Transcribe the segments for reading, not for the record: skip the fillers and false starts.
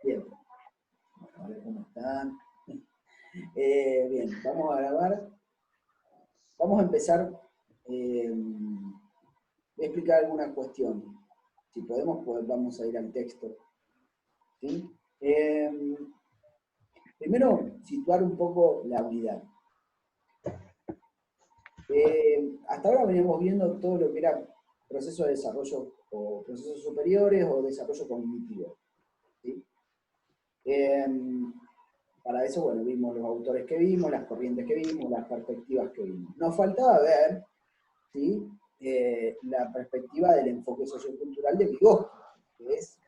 Bien. Hola, ¿cómo están? Bien, vamos a grabar. Vamos a empezar. Voy a explicar alguna cuestión. Si podemos, pues vamos a ir al texto. ¿Sí? Primero, situar un poco la unidad. Hasta ahora veníamos viendo todo lo que era proceso de desarrollo o procesos superiores o desarrollo cognitivo. ¿Sí? Para eso, bueno, vimos los autores que vimos, las corrientes que vimos, las perspectivas que vimos. Nos faltaba ver, ¿sí? La perspectiva del enfoque sociocultural de Vygotsky, que es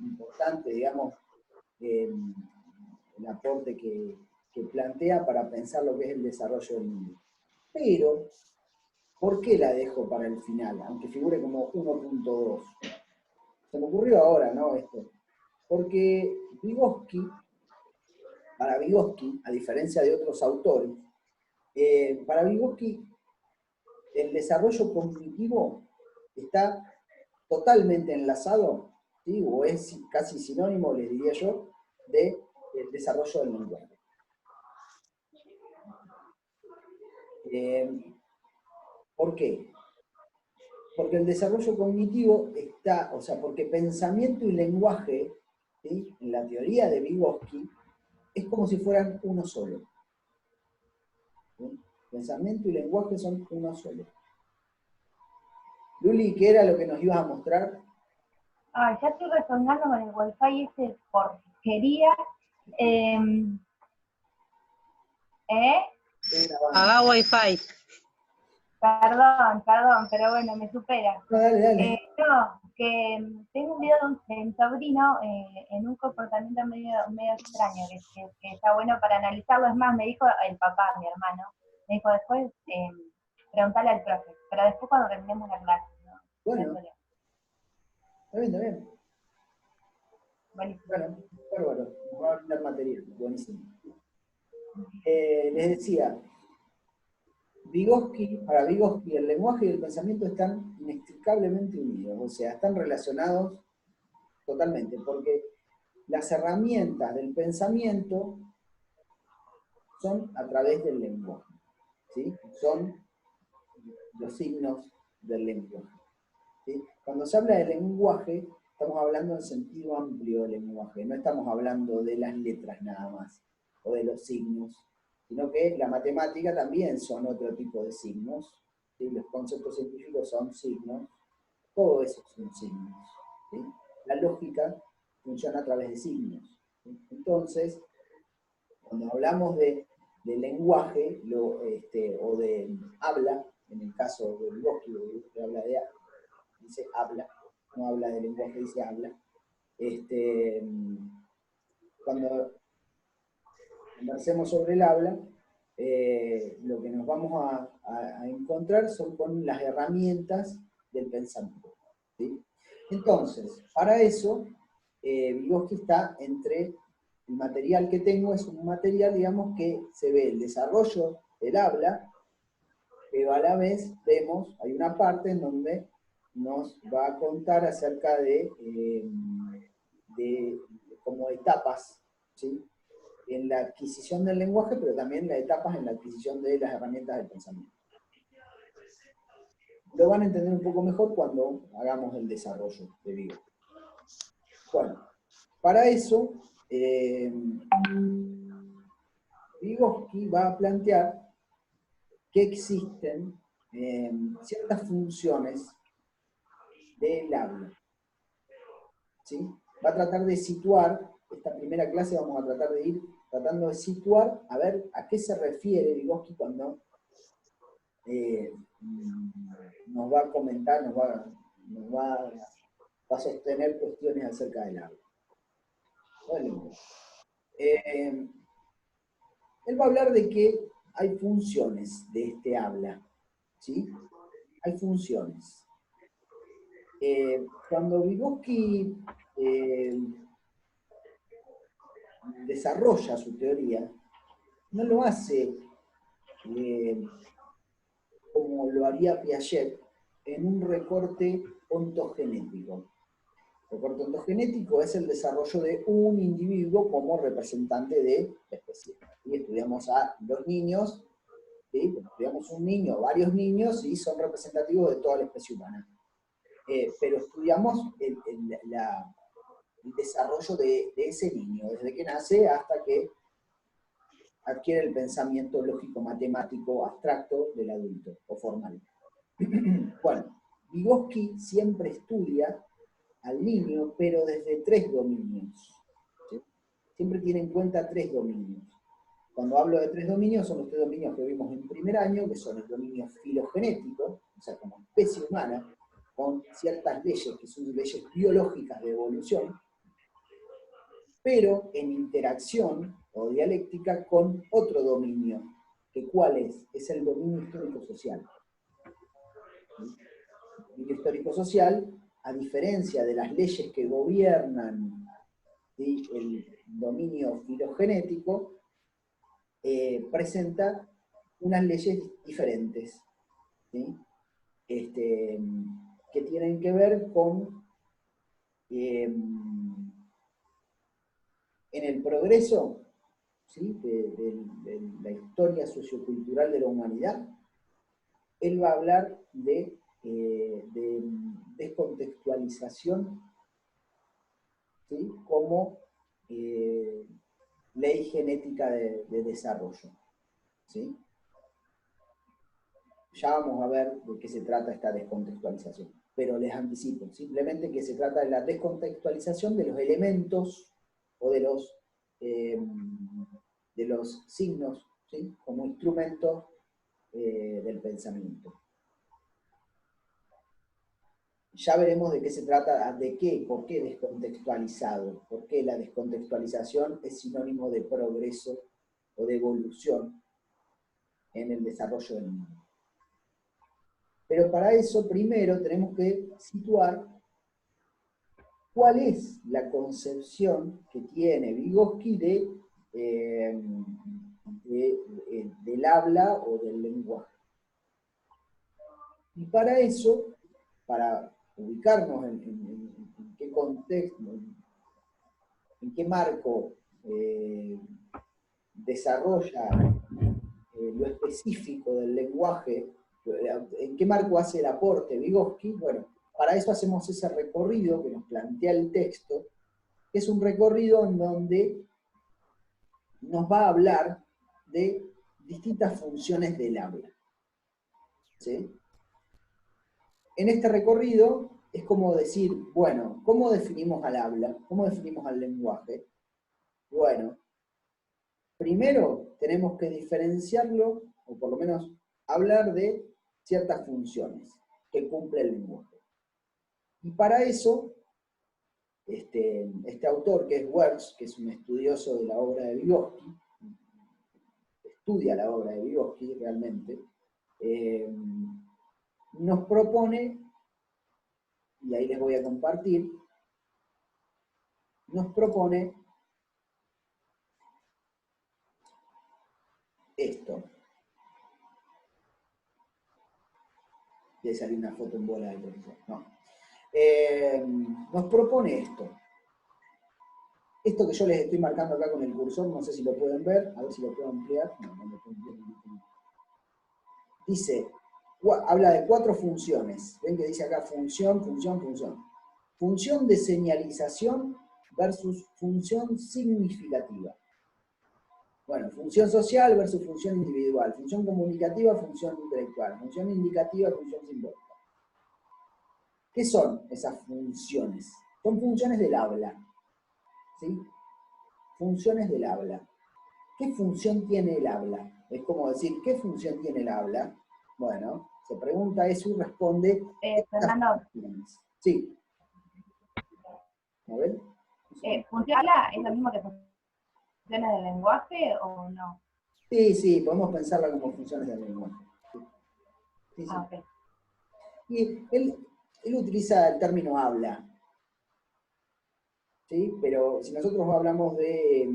importante, digamos, el aporte que plantea para pensar lo que es el desarrollo del mundo. Pero, ¿por qué la dejo para el final? Aunque figure como 1.2. Se me ocurrió ahora, ¿no? Esto. Porque Vygotsky, para Vygotsky, a diferencia de otros autores, para Vygotsky el desarrollo cognitivo está totalmente enlazado, ¿sí? O es casi sinónimo, les diría yo, del desarrollo del lenguaje. ¿Por qué? Porque el desarrollo cognitivo está, o sea, porque pensamiento y lenguaje, ¿sí? En la teoría de Vygotsky, es como si fueran uno solo. ¿Sí? Pensamiento y lenguaje son uno solo. Luli, ¿qué era lo que nos ibas a mostrar? Ya estoy resonando con el wifi ese porquería. Haga wifi. Perdón, pero bueno, me supera. No, dale. No, que tengo un video de mi sobrino en un comportamiento medio extraño, que está bueno para analizarlo. Es más, me dijo el papá, mi hermano, me dijo después, preguntarle al profe, pero después cuando terminemos la clase. ¿No? Bueno, está bien. Buenísimo. Bueno, bárbaro, nos va a brindar material, buenísimo. Les decía, para Vygotsky el lenguaje y el pensamiento están inextricablemente unidos, o sea, están relacionados totalmente, porque las herramientas del pensamiento son a través del lenguaje, ¿sí? Son los signos del lenguaje. ¿Sí? Cuando se habla de lenguaje, estamos hablando en sentido amplio del lenguaje, no estamos hablando de las letras nada más, o de los signos, sino que la matemática también son otro tipo de signos, ¿sí? Los conceptos científicos son signos, todo eso son signos. ¿Sí? La lógica funciona a través de signos. ¿Sí? Entonces, cuando hablamos de lenguaje o de habla, en el caso del Vygotsky, que habla de dice habla, no habla de lenguaje, dice habla. Cuando conversemos sobre el habla, lo que nos vamos a encontrar son con las herramientas del pensamiento. ¿Sí? Entonces, para eso, Vygotsky está entre el material que tengo, es un material, digamos, que se ve el desarrollo del habla, pero a la vez vemos, hay una parte en donde nos va a contar acerca de como etapas, ¿sí? En la adquisición del lenguaje, pero también las etapas en la adquisición de las herramientas del pensamiento. Lo van a entender un poco mejor cuando hagamos el desarrollo de Vygotsky. Bueno, para eso, Vygotsky va a plantear que existen ciertas funciones del habla. ¿Sí? Va a tratar de situar, esta primera clase vamos a tratar de ir tratando de situar, a ver a qué se refiere Vygotsky cuando nos va a comentar, nos va a sostener cuestiones acerca del habla. Él va a hablar de que hay funciones de este habla, ¿sí? Hay funciones. Cuando Vygotsky desarrolla su teoría, no lo hace como lo haría Piaget en un recorte ontogenético. Soporte ontogenético es el desarrollo de un individuo como representante de la especie. Y estudiamos a los niños, ¿sí? Estudiamos un niño, varios niños, y son representativos de toda la especie humana. Pero estudiamos el desarrollo de ese niño, desde que nace hasta que adquiere el pensamiento lógico-matemático abstracto del adulto, o formal. Bueno, Vygotsky siempre estudia al niño, pero desde 3 dominios. ¿Sí? Siempre tiene en cuenta 3 dominios. Cuando hablo de 3 dominios, son los 3 dominios que vimos en primer año, que son el dominio filogenético, o sea, como especie humana, con ciertas leyes que son leyes biológicas de evolución, pero en interacción o dialéctica con otro dominio, que ¿cuál es? Es el dominio histórico-social. El dominio histórico-social, a diferencia de las leyes que gobiernan, ¿sí?, el dominio filogenético, presenta unas leyes diferentes, ¿sí? Que tienen que ver con en el progreso, ¿sí?, de la historia sociocultural de la humanidad. Él va a hablar de descontextualización, ¿sí?, como ley genética de desarrollo, ¿sí? Ya vamos a ver de qué se trata esta descontextualización, pero les anticipo, simplemente que se trata de la descontextualización de los elementos o de los signos, ¿sí?, como instrumento del pensamiento. Ya veremos de qué se trata, de qué, por qué descontextualizado, por qué la descontextualización es sinónimo de progreso o de evolución en el desarrollo del mundo. Pero para eso primero tenemos que situar cuál es la concepción que tiene Vygotsky del habla o del lenguaje. Y para eso, para ubicarnos en qué contexto, en qué marco desarrolla lo específico del lenguaje, en qué marco hace el aporte Vygotsky, bueno, para eso hacemos ese recorrido que nos plantea el texto, que es un recorrido en donde nos va a hablar de distintas funciones del habla, ¿sí? En este recorrido es como decir, bueno, ¿cómo definimos al habla? ¿Cómo definimos al lenguaje? Bueno, primero tenemos que diferenciarlo, o por lo menos hablar de ciertas funciones que cumple el lenguaje. Y para eso, este autor, que es Wertz, que es un estudioso de la obra de Vygotsky, estudia la obra de Vygotsky realmente, nos propone, y ahí les voy a compartir, nos propone esto. Debe salir una foto en bola del profesor. No. Nos propone esto. Esto que yo les estoy marcando acá con el cursor, no sé si lo pueden ver, a ver si lo puedo ampliar. No, no lo puedo ampliar. Dice, habla de 4 funciones. Ven que dice acá función, función, función. Función de señalización versus función significativa. Bueno, función social versus función individual. Función comunicativa, función intelectual. Función indicativa, función simbólica. ¿Qué son esas funciones? Son funciones del habla, ¿sí? Funciones del habla. ¿Qué función tiene el habla? Es como decir, ¿qué función tiene el habla? Bueno, se pregunta eso y responde... Fernando. Sí. ¿A ver? ¿Función habla es lo mismo que funciones del lenguaje o no? Sí, podemos pensarla como funciones del lenguaje. Sí. Ah, ok. Y él utiliza el término habla, ¿sí? Pero si nosotros hablamos de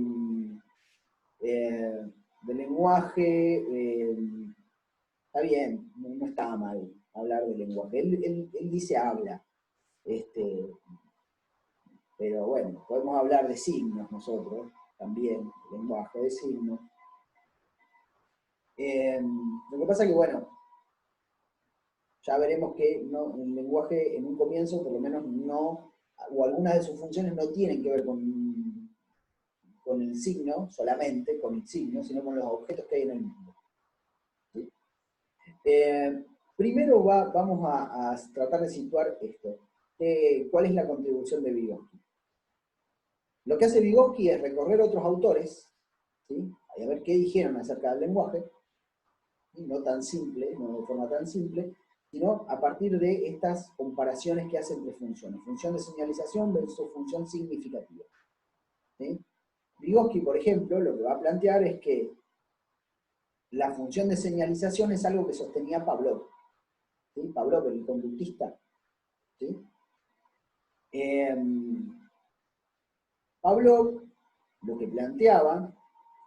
lenguaje, está bien, no está mal hablar de lenguaje. Él dice habla. pero bueno, podemos hablar de signos nosotros, también, lenguaje de signos. Lo que pasa es que, bueno, ya veremos que no, el lenguaje en un comienzo, por lo menos no, o algunas de sus funciones no tienen que ver con el signo solamente, con el signo, sino con los objetos que hay en el mundo. ¿Sí? Primero vamos a tratar de situar esto. ¿Cuál es la contribución de Vygotsky? Lo que hace Vygotsky es recorrer otros autores, ¿sí? A ver qué dijeron acerca del lenguaje, ¿sí? No tan simple, no de forma tan simple, sino a partir de estas comparaciones que hace entre funciones. Función de señalización versus función significativa. ¿Sí? Vygotsky, por ejemplo, lo que va a plantear es que la función de señalización es algo que sostenía Pavlov. ¿Sí? Pavlov, el conductista. ¿Sí? Pavlov lo que planteaba,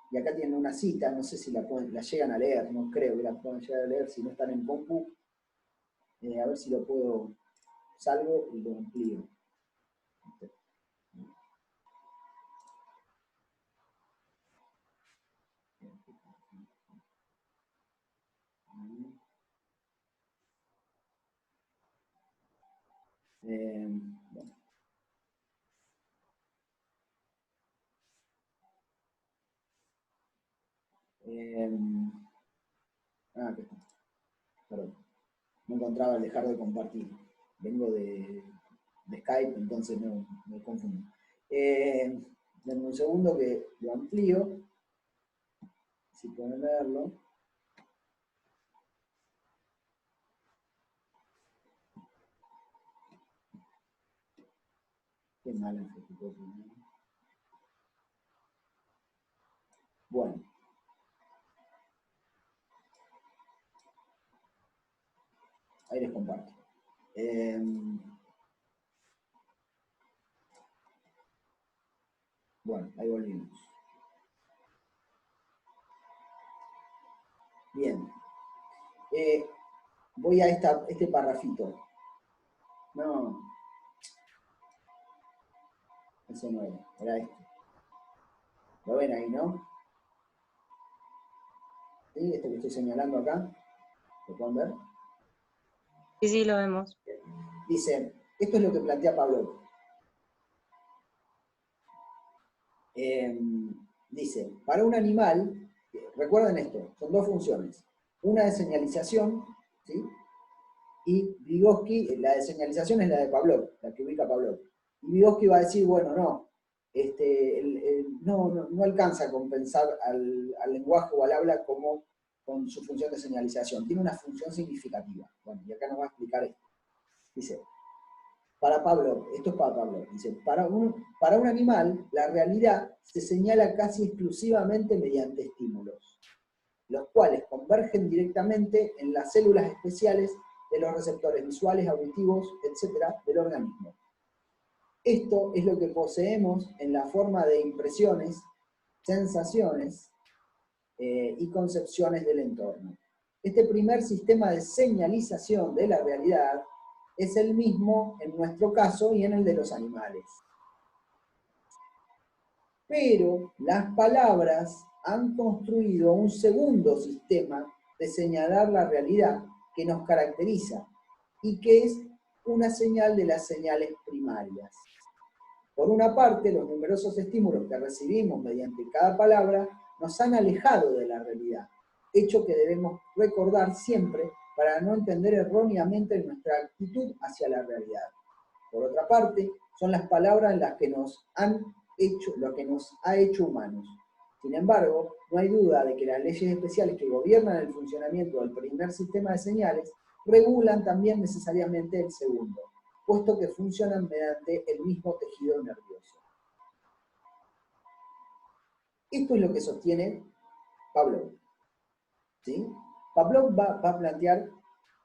y acá tienen una cita, no sé si la llegan a leer, no creo que la puedan llegar a leer si no están en compu, a ver si lo puedo, salgo y lo amplío. Bueno. Aquí está. Perdón. No encontraba el dejar de compartir. Vengo de Skype, entonces no me confundo. Denme un segundo que lo amplío. Si pueden verlo. Qué mala ejecución. Bueno. Ahí les comparto. Bueno, ahí volvimos. Bien. Voy a este parrafito. No. Ese no era este. ¿Lo ven ahí, no? ¿Sí? Este que estoy señalando acá. ¿Lo pueden ver? Sí, sí, lo vemos. Dice, esto es lo que plantea Pavlov. Dice, para un animal, recuerden esto, son dos funciones. Una de señalización, ¿sí? Y Vygotsky, la de señalización es la de Pavlov, la que ubica Pavlov. Y Vygotsky va a decir, bueno, no, no alcanza a compensar al lenguaje o al habla como con su función de señalización. Tiene una función significativa. Bueno, y acá nos va a explicar esto. Dice, para Pavlov, esto es para Pavlov, dice, para un animal, la realidad se señala casi exclusivamente mediante estímulos, los cuales convergen directamente en las células especiales de los receptores visuales, auditivos, etc., del organismo. Esto es lo que poseemos en la forma de impresiones, sensaciones y concepciones del entorno. Este primer sistema de señalización de la realidad es el mismo en nuestro caso y en el de los animales. Pero las palabras han construido un segundo sistema de señalar la realidad que nos caracteriza y que es una señal de las señales primarias. Por una parte, los numerosos estímulos que recibimos mediante cada palabra nos han alejado de la realidad, hecho que debemos recordar siempre para no entender erróneamente nuestra actitud hacia la realidad. Por otra parte, son las palabras las que nos han hecho, lo que nos ha hecho humanos. Sin embargo, no hay duda de que las leyes especiales que gobiernan el funcionamiento del primer sistema de señales regulan también necesariamente el segundo, puesto que funcionan mediante el mismo tejido nervioso. Esto es lo que sostiene Pavlov. ¿Sí? Pavlov va a plantear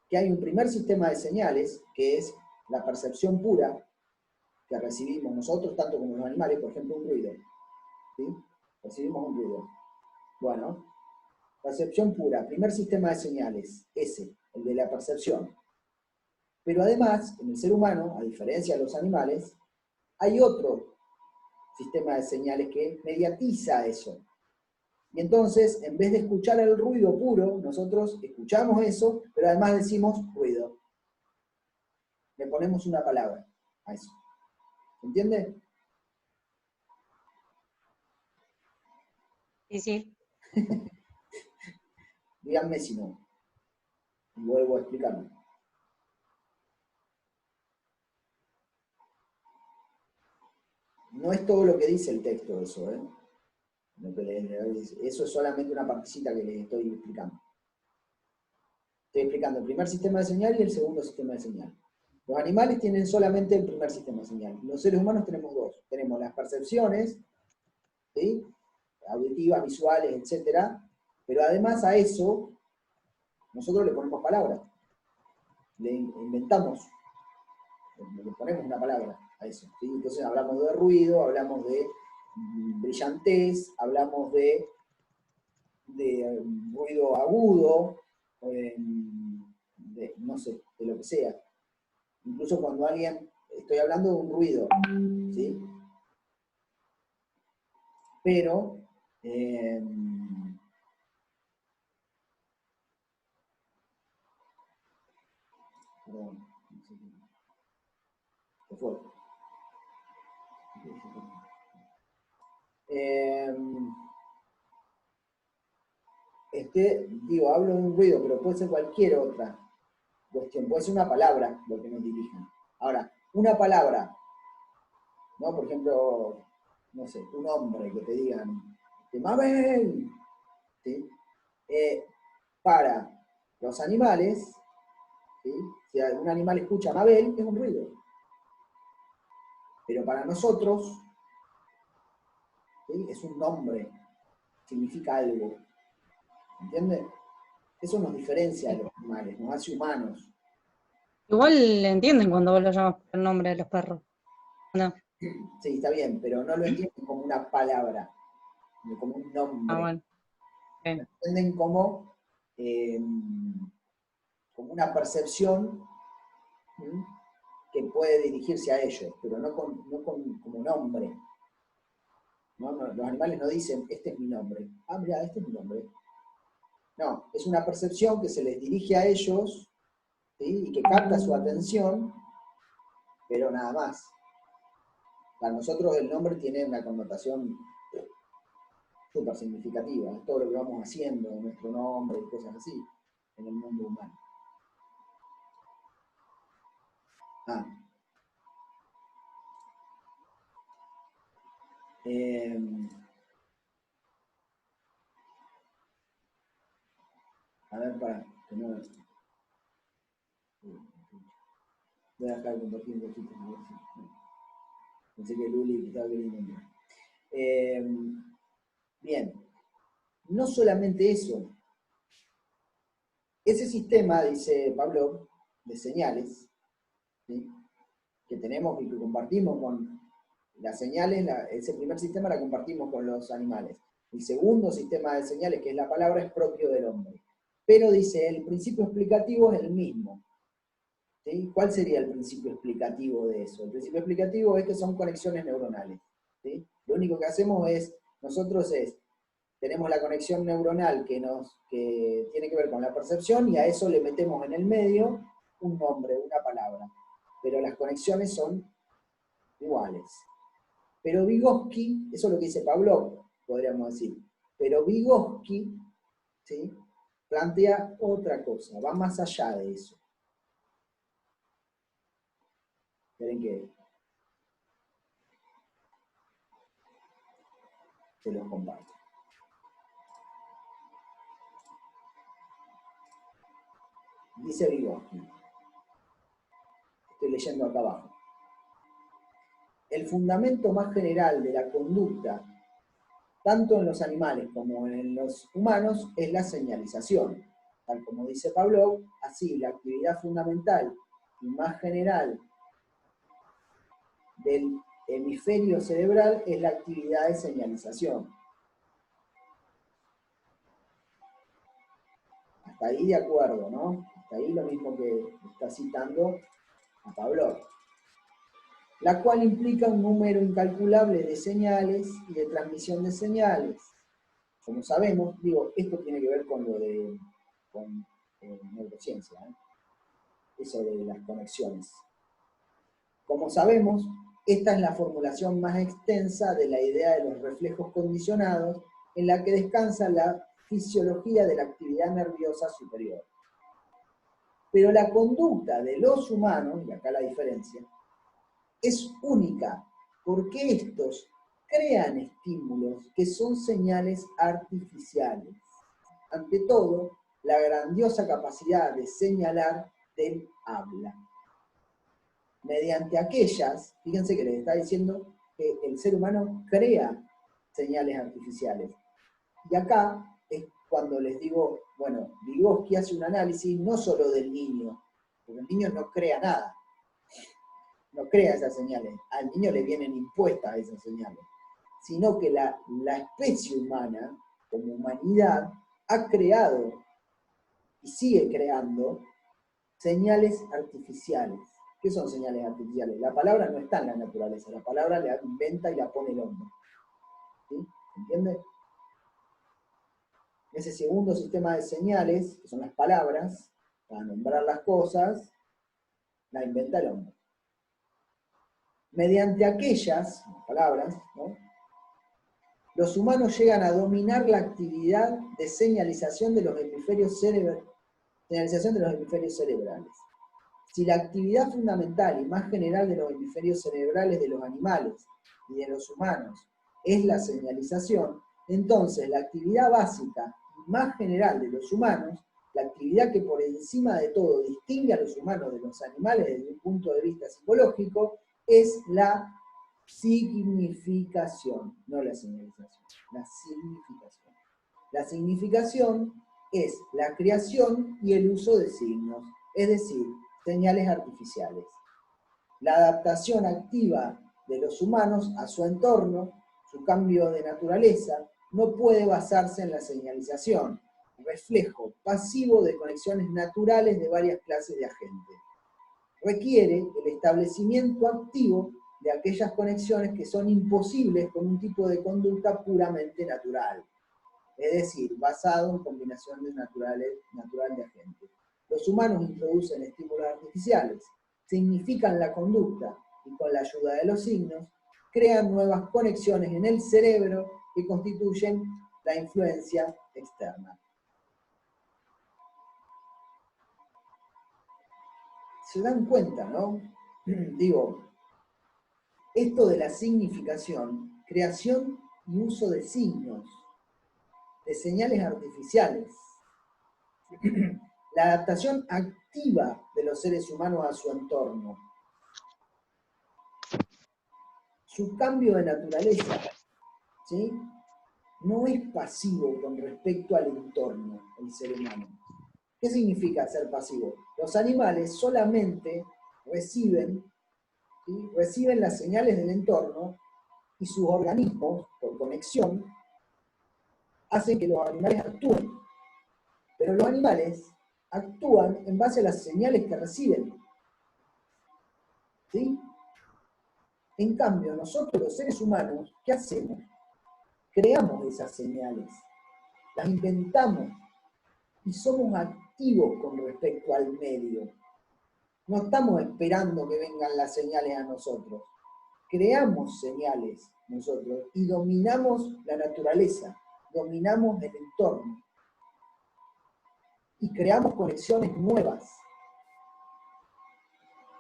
que hay un primer sistema de señales, que es la percepción pura, que recibimos nosotros, tanto como los animales, por ejemplo, un ruido. ¿Sí? Recibimos un ruido. Bueno, percepción pura, primer sistema de señales, ese, el de la percepción. Pero además, en el ser humano, a diferencia de los animales, hay otro sistema de señales que mediatiza eso. Y entonces, en vez de escuchar el ruido puro, nosotros escuchamos eso, pero además decimos ruido. Le ponemos una palabra a eso. ¿Se entiende? Sí, sí. Díganme si no. Y vuelvo a explicarlo. No es todo lo que dice el texto eso, ¿eh? Eso es solamente una partecita que les estoy explicando. Estoy explicando el primer sistema de señal y el segundo sistema de señal. Los animales tienen solamente el primer sistema de señal. Los seres humanos tenemos dos. Tenemos las percepciones, ¿sí? Auditivas, visuales, etc. Pero además a eso, nosotros le ponemos palabras. Le inventamos, le ponemos una palabra a eso. ¿Sí? Entonces hablamos de ruido, hablamos de brillantez, hablamos de ruido agudo, no sé, de lo que sea. Incluso cuando alguien, estoy hablando de un ruido, ¿sí? Pero, perdón, no sé qué fue. Digo, hablo de un ruido, pero puede ser cualquier otra cuestión, puede ser una palabra lo que nos dirigen. Ahora, una palabra, ¿no? Por ejemplo, no sé, un nombre que te digan, Mabel, ¿sí? Para los animales, ¿sí? Si un animal escucha Mabel, es un ruido. Pero para nosotros, ¿sí? Es un nombre, significa algo. ¿Entiendes? Eso nos diferencia de los animales, nos hace humanos. Igual entienden cuando vos lo llamas por el nombre de los perros. ¿No? Sí, está bien, pero no lo entienden como una palabra, como un Ah, nombre. bueno. Lo entienden como, como una percepción, ¿sí? Que puede dirigirse a ellos, pero no como nombre. ¿No? Los animales no dicen, este es mi nombre. Ah, mira, este es mi nombre. No, es una percepción que se les dirige a ellos, ¿sí? Y que capta su atención, pero nada más. Para nosotros el nombre tiene una connotación súper significativa, es todo lo que vamos haciendo, nuestro nombre y cosas así, en el mundo humano. Ah. A ver, para, que no... Voy a dejar de compartir un poquito, a ver si... Pensé que Luli estaba queriendo. Bien, no solamente eso. Ese sistema, dice Pablo, de señales, ¿sí? Que tenemos y que compartimos con las señales, ese primer sistema la compartimos con los animales. El segundo sistema de señales, que es la palabra, es propio del hombre. Pero dice, el principio explicativo es el mismo. ¿Sí? ¿Cuál sería el principio explicativo de eso? El principio explicativo es que son conexiones neuronales. ¿Sí? Lo único que hacemos nosotros tenemos la conexión neuronal que tiene que ver con la percepción y a eso le metemos en el medio un nombre, una palabra. Pero las conexiones son iguales. Pero Vygotsky, eso es lo que dice Pavlov, podríamos decir, pero Vygotsky, ¿sí? Plantea otra cosa, va más allá de eso. Esperen que se los comparto. Dice Vygotsky, estoy leyendo acá abajo. El fundamento más general de la conducta, tanto en los animales como en los humanos, es la señalización. Tal como dice Pavlov, así la actividad fundamental y más general del hemisferio cerebral es la actividad de señalización. Hasta ahí de acuerdo, ¿no? Hasta ahí lo mismo que está citando a Pavlov. la cual implica un número incalculable de señales y de transmisión de señales. Como sabemos, digo, esto tiene que ver con lo de neurociencia, eso de las conexiones. Como sabemos, esta es la formulación más extensa de la idea de los reflejos condicionados, en la que descansa la fisiología de la actividad nerviosa superior. Pero la conducta de los humanos, y acá la diferencia, es única, porque estos crean estímulos que son señales artificiales. Ante todo, la grandiosa capacidad de señalar del habla. Mediante aquellas, fíjense que les está diciendo que el ser humano crea señales artificiales. Y acá es cuando les digo, bueno, Vygotsky hace un análisis no solo del niño, porque el niño no crea nada, no crea esas señales, al niño le vienen impuestas esas señales, sino que la especie humana, como humanidad, ha creado y sigue creando señales artificiales. ¿Qué son señales artificiales? La palabra no está en la naturaleza, la palabra la inventa y la pone el hombre. ¿Sí? ¿Entiende? Ese segundo sistema de señales, que son las palabras, para nombrar las cosas, la inventa el hombre. Mediante aquellas palabras, ¿no?, los humanos llegan a dominar la actividad de señalización de los hemisferios cerebrales. Si la actividad fundamental y más general de los hemisferios cerebrales de los animales y de los humanos es la señalización, entonces la actividad básica y más general de los humanos, la actividad que por encima de todo distingue a los humanos de los animales desde un punto de vista psicológico, es la significación, no la señalización, la significación. La significación es la creación y el uso de signos, es decir, señales artificiales. La adaptación activa de los humanos a su entorno, su cambio de naturaleza, no puede basarse en la señalización, reflejo pasivo de conexiones naturales de varias clases de agentes. Requiere el establecimiento activo de aquellas conexiones que son imposibles con un tipo de conducta puramente natural, es decir, basado en combinaciones natural de agentes. Los humanos introducen estímulos artificiales, significan la conducta y con la ayuda de los signos crean nuevas conexiones en el cerebro que constituyen la influencia externa. ¿Se dan cuenta, no? Digo, esto de la significación, creación y uso de signos, de señales artificiales, la adaptación activa de los seres humanos a su entorno, su cambio de naturaleza, ¿sí?, no es pasivo con respecto al entorno, el ser humano. ¿Qué significa ser pasivo? Los animales solamente reciben, ¿sí?, reciben las señales del entorno y sus organismos, por conexión, hacen que los animales actúen. Pero los animales actúan en base a las señales que reciben. ¿Sí? En cambio, nosotros los seres humanos, ¿qué hacemos? Creamos esas señales, las inventamos y somos activos con respecto al medio. No estamos esperando que vengan las señales a nosotros. Creamos señales nosotros y dominamos la naturaleza, dominamos el entorno y creamos conexiones nuevas.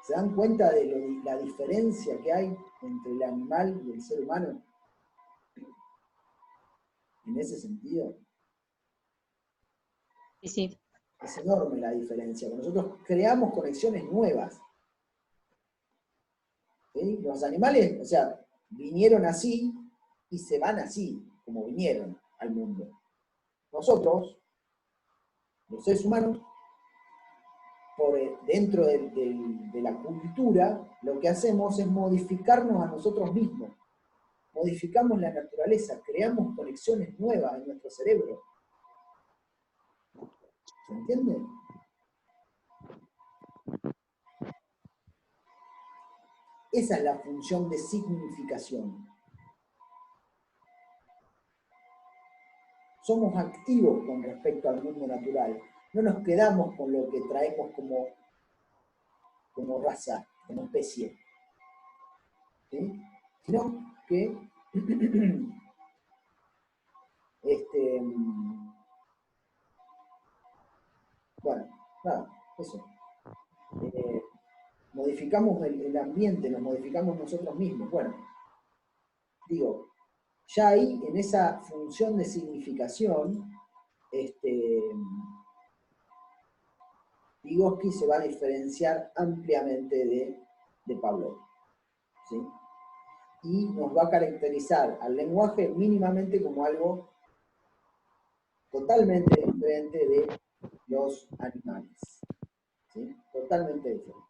¿Se dan cuenta de la diferencia que hay entre el animal y el ser humano? En ese sentido, Sí. es enorme la diferencia. Nosotros creamos conexiones nuevas. ¿Sí? Los animales, o sea, vinieron así y se van así, como vinieron al mundo. Nosotros, los seres humanos, dentro de la cultura, lo que hacemos es modificarnos a nosotros mismos. Modificamos la naturaleza, creamos conexiones nuevas en nuestro cerebro. ¿Se entiende? Esa es la función de significación. Somos activos con respecto al mundo natural. No nos quedamos con lo que traemos como raza, como especie. ¿Sí? Sino que bueno, nada, eso. Modificamos el ambiente, nos modificamos nosotros mismos. Bueno, digo, ya ahí en esa función de significación, Vygotsky se va a diferenciar ampliamente de Pavlov, ¿sí? Y nos va a caracterizar al lenguaje mínimamente como algo totalmente diferente de los animales, ¿sí? Totalmente diferente.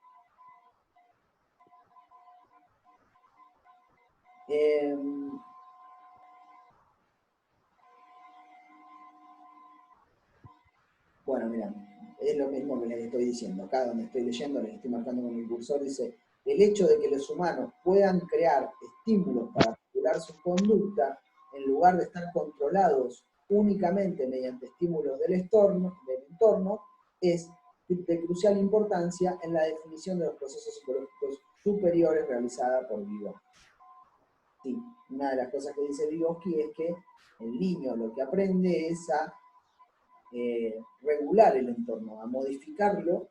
Bueno, mira, es lo mismo que les estoy diciendo. Acá donde estoy leyendo, les estoy marcando con el cursor, dice, el hecho de que los humanos puedan crear estímulos para regular su conducta, en lugar de estar controlados únicamente mediante estímulos del entorno, es de crucial importancia en la definición de los procesos psicológicos superiores realizada por Vygotsky. Sí, una de las cosas que dice Vygotsky es que el niño lo que aprende es a regular el entorno, a modificarlo,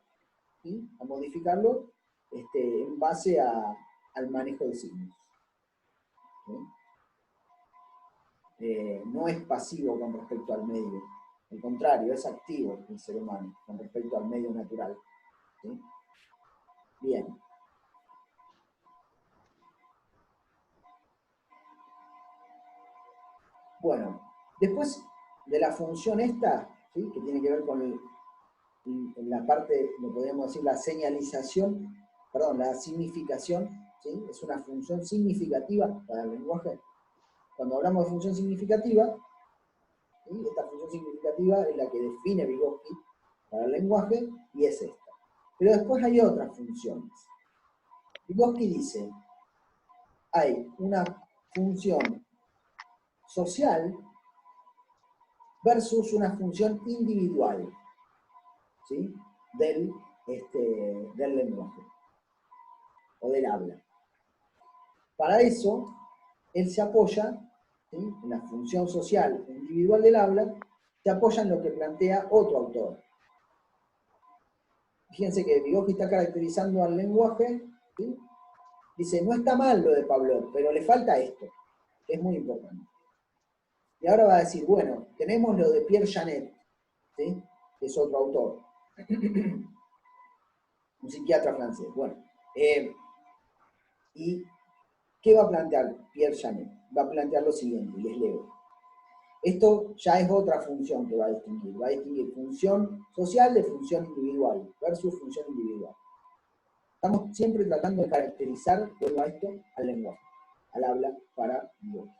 ¿sí? A modificarlo en base al manejo de signos. ¿Sí? No es pasivo con respecto al medio, al contrario, es activo el ser humano con respecto al medio natural. ¿Sí? Bien. Bueno, después de la función esta, ¿sí? Que tiene que ver con en la parte, lo podríamos decir, la señalización, perdón, la significación, ¿sí? Es una función significativa para el lenguaje. Cuando hablamos de función significativa, ¿sí? Esta función significativa es la que define Vygotsky para el lenguaje y es esta. Pero después hay otras funciones. Vygotsky dice, hay una función social versus una función individual, ¿sí? del lenguaje o del habla. Para eso, él se apoya, ¿sí? En la función social individual del habla, se apoya en lo que plantea otro autor. Fíjense que Vygotsky está caracterizando al lenguaje, ¿sí? Dice, no está mal lo de Pavlov, pero le falta esto, que es muy importante. Y ahora va a decir, bueno, tenemos lo de Pierre Janet, ¿sí? Que es otro autor, un psiquiatra francés. Bueno, ¿y qué va a plantear Pierre Janet? Va a plantear lo siguiente, les leo. Esto ya es otra función que va a distinguir función social de función individual versus función individual. Estamos siempre tratando de caracterizar, vuelvo a esto, al lenguaje, al habla para Vygotsky.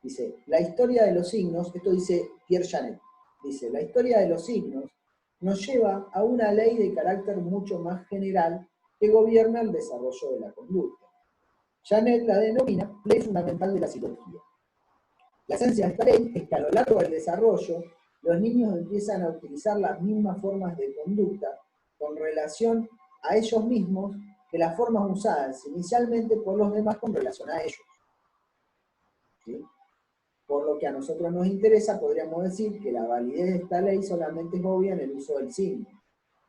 Dice, la historia de los signos, esto dice Pierre Janet, dice, la historia de los signos nos lleva a una ley de carácter mucho más general que gobierna el desarrollo de la conducta. Janet la denomina ley fundamental de la psicología. La esencia de esta ley es que a lo largo del desarrollo, los niños empiezan a utilizar las mismas formas de conducta con relación a ellos mismos que las formas usadas inicialmente por los demás con relación a ellos. ¿Sí? Por lo que a nosotros nos interesa, podríamos decir que la validez de esta ley solamente es obvia en el uso del signo.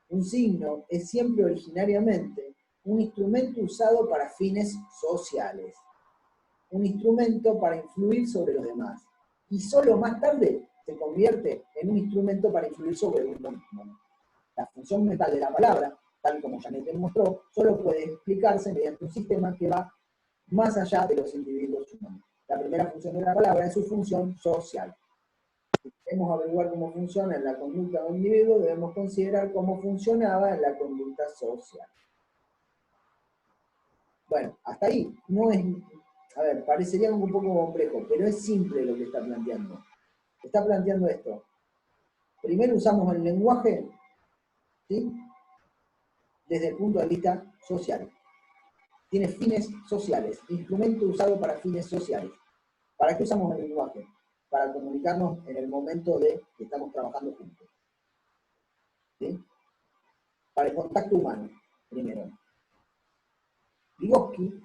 Un signo es siempre originariamente un instrumento usado para fines sociales, un instrumento para influir sobre los demás, y solo más tarde se convierte en un instrumento para influir sobre uno mismo. La función mental de la palabra, tal como Janet demostró, solo puede explicarse mediante un sistema que va más allá de los individuos humanos. La primera función de la palabra es su función social. Si queremos averiguar cómo funciona en la conducta de un individuo, debemos considerar cómo funcionaba en la conducta social. Bueno, hasta ahí no es, a ver, parecería un poco complejo, pero es simple lo que está planteando. Está planteando esto. Primero usamos el lenguaje, ¿sí? Desde el punto de vista social. tiene fines sociales, instrumento usado para fines sociales. ¿Para qué usamos el lenguaje? Para comunicarnos en el momento de que estamos trabajando juntos. ¿Sí? Para el contacto humano, primero. Vygotsky,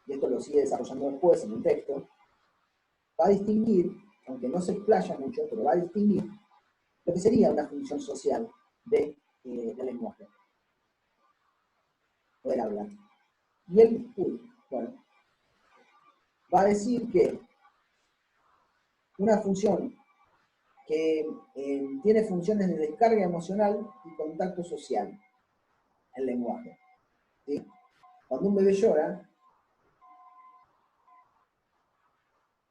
y esto lo sigue desarrollando después en un texto, va a distinguir, aunque no se explaya mucho, pero va a distinguir lo que sería una función social del lenguaje, o del habla. Y él, va a decir que una función que tiene funciones de descarga emocional y contacto social, el lenguaje. ¿Sí? Cuando un bebé llora,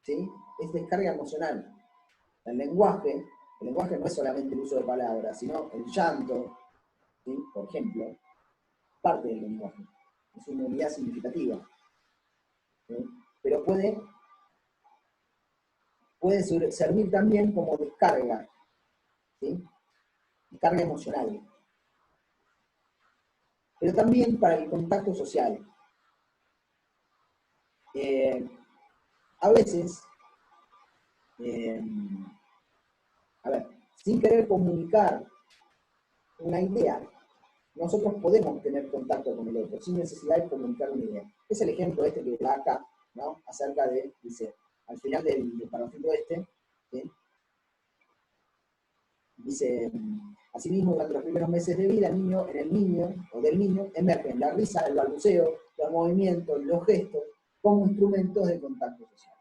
¿sí? Es descarga emocional. El lenguaje no es solamente el uso de palabras, sino el llanto, ¿sí? Por ejemplo, parte del lenguaje. Es una unidad significativa. ¿Sí? Pero puede servir también como descarga, ¿sí? Descarga emocional. Pero también para el contacto social. A veces, sin querer comunicar una idea, nosotros podemos tener contacto con el otro, sin necesidad de comunicar una idea. Es el ejemplo este que da acá, ¿no? Acerca de, dice, al final del párrafo este, ¿sí? Dice, asimismo, durante los primeros meses de vida, del niño, emergen la risa, el balbuceo, los movimientos, los gestos, como instrumentos de contacto social.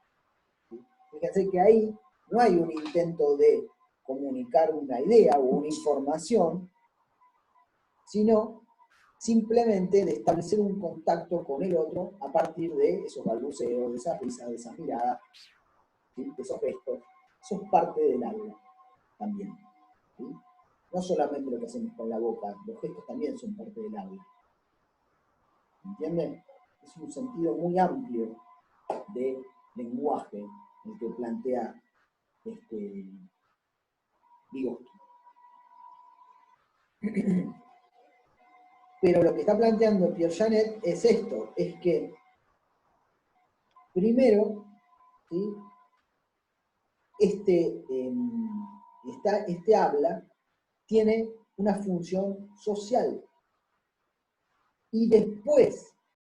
¿Sí? Fíjense que ahí no hay un intento de comunicar una idea o una información, sino simplemente de establecer un contacto con el otro a partir de esos balbuceos, de esas risas, de esas miradas, ¿sí? De esos gestos. Eso es parte del habla también. ¿Sí? No solamente lo que hacemos con la boca, los gestos también son parte del habla. ¿Entienden? Es un sentido muy amplio de lenguaje el que plantea Vygotsky. Pero lo que está planteando Pierre Janet es esto, es que primero, ¿sí? Este habla tiene una función social y después